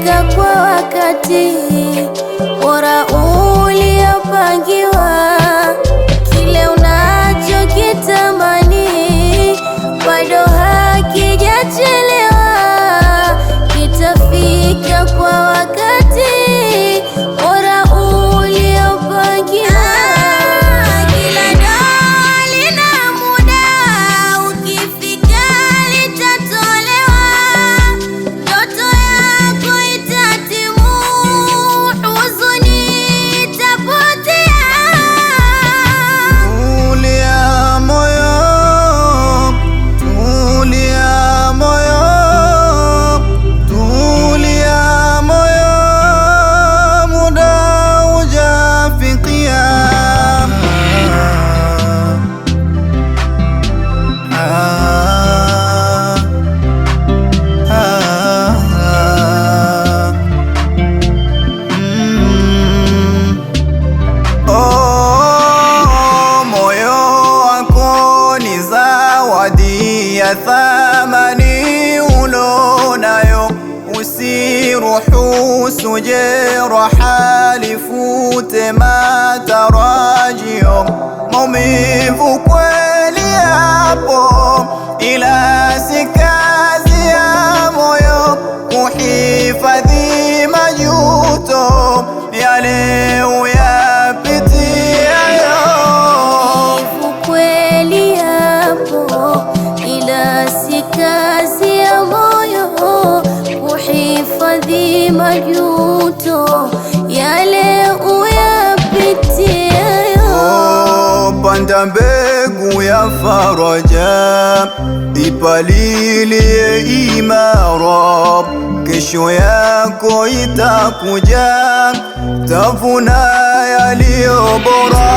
itafika kwa wakati, bora uliopangiwa. Kile unachokitamani bado hakijachelewa, kitafika kwa wakati, bora uliopangiwa. Kila doa lina muda, ukifika litatolewa. Ndoto yako itatimu, huzuni itapotea. Tulia moyo, tulia moyo, tulia moyo, muda hujafikia. Moyo wako ni zawadi ya thamani ulonayo, usiruhusu jeraha lifute matarajio. Maumivu kweli yapo, ila si kazi ya moyo kuhifadhi majuto yale uyapitiayo. Maumivu kweli yapo, ila si kazi ya moyo kuhifadhi majuto yale uyapitiayo. Panda mbegu ya faraja, ipalilie imara, kesho yako itakuja, tavuna yaliyo bora.